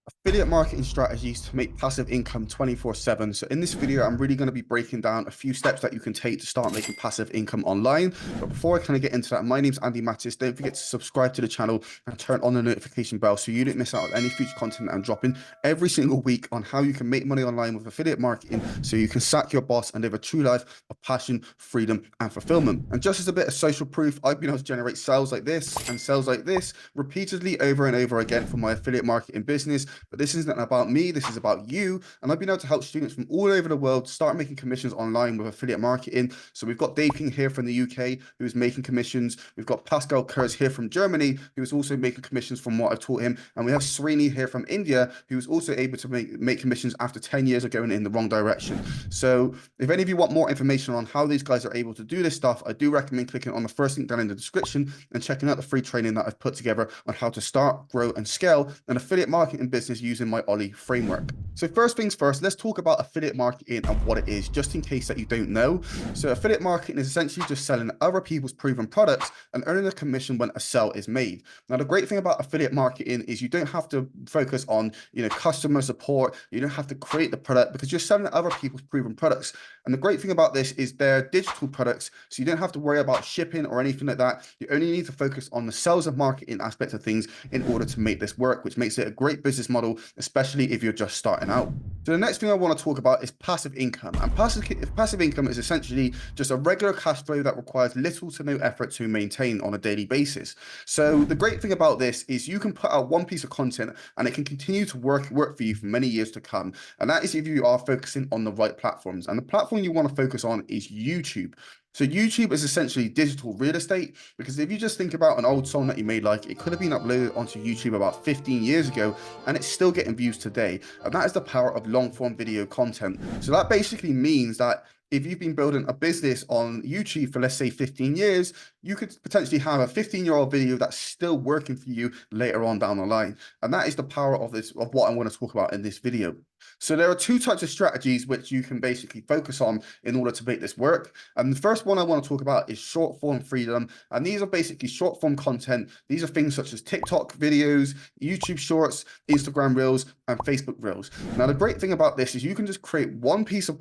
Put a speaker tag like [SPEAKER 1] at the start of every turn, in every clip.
[SPEAKER 1] Affiliate marketing strategies to make passive income 24/7. So in this video, I'm really going to be breaking down a few steps that you can take to start making passive income online. But before I kind of get into that, my name's Andy Mattis. Don't forget to subscribe to the channel and turn on the notification bell so you don't miss out on any future content that I'm dropping every single week on how you can make money online with affiliate marketing so you can sack your boss and live a true life of passion, freedom, and fulfillment. And just as a bit of social proof, I've been able to generate sales like this and sales like this repeatedly over and over again for my affiliate marketing business. But this isn't about me, this is about you. And I've been able to help students from all over the world start making commissions online with affiliate marketing. So we've got Dave King here from the UK, who's making commissions. We've got Pascal Kurz here from Germany, who's also making commissions from what I've taught him. And we have Srini here from India, who's also able to make commissions after 10 years of going in the wrong direction. So if any of you want more information on how these guys are able to do this stuff, I do recommend clicking on the first link down in the description and checking out the free training that I've put together on how to start, grow, and scale an affiliate marketing business using my Ollie framework. So first things first, let's talk about affiliate marketing and what it is, just in case that you don't know. So affiliate marketing is essentially just selling other people's proven products and earning a commission when a sale is made. Now, the great thing about affiliate marketing is you don't have to focus on, customer support. You don't have to create the product because you're selling other people's proven products. And the great thing about this is they're digital products, so you don't have to worry about shipping or anything like that. You only need to focus on the sales and marketing aspect of things in order to make this work, which makes it a great business model, especially if you're just starting out. So the next thing I want to talk about is passive income. And passive income is essentially just a regular cash flow that requires little to no effort to maintain on a daily basis. So the great thing about this is you can put out one piece of content and it can continue to work for you for many years to come. And that is if you are focusing on the right platforms. And the platform you want to focus on is YouTube. So YouTube is essentially digital real estate, because if you just think about an old song that you made, like it could have been uploaded onto YouTube about 15 years ago and it's still getting views today. And that is the power of long form video content. So that basically means that if you've been building a business on YouTube for, let's say, 15 years, you could potentially have a 15-year-old video that's still working for you later on down the line. And that is the power of what I want to talk about in this video. So there are two types of strategies which you can basically focus on in order to make this work. And the first one I want to talk about is short form freedom. And these are basically short form content. These are things such as TikTok videos, YouTube shorts, Instagram reels, and Facebook reels. Now, the great thing about this is you can just create one piece of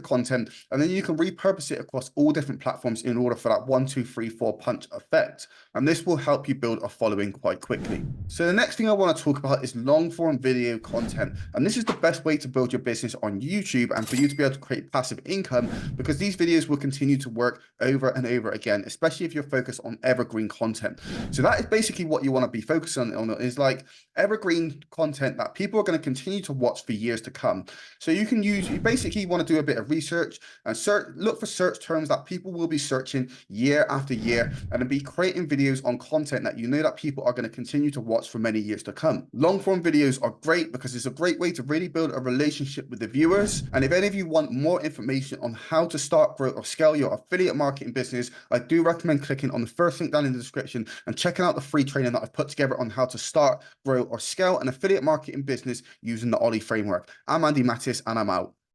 [SPEAKER 1] content, and then you can repurpose it across all different platforms in order for that 1, 2, 3, 4 punch effect. And this will help you build a following quite quickly. So the next thing I want to talk about is long form video content. And this is the best way to build your business on YouTube and for you to be able to create passive income, because these videos will continue to work over and over again, especially if you're focused on evergreen content. So that is basically what you want to be focusing on, is like evergreen content that people are going to continue to watch for years to come. So you basically want to do a bit of research and look for search terms that people will be searching year after year, and then be creating videos on content that you know that people are going to continue to watch for many years to come. Long form videos are great because it's a great way to really build a relationship with the viewers. And if any of you want more information on how to start, grow, or scale your affiliate marketing business, I do recommend clicking on the first link down in the description and checking out the free training that I've put together on how to start, grow, or scale an affiliate marketing business using the Ollie framework. I'm Andy Mattis and I'm out.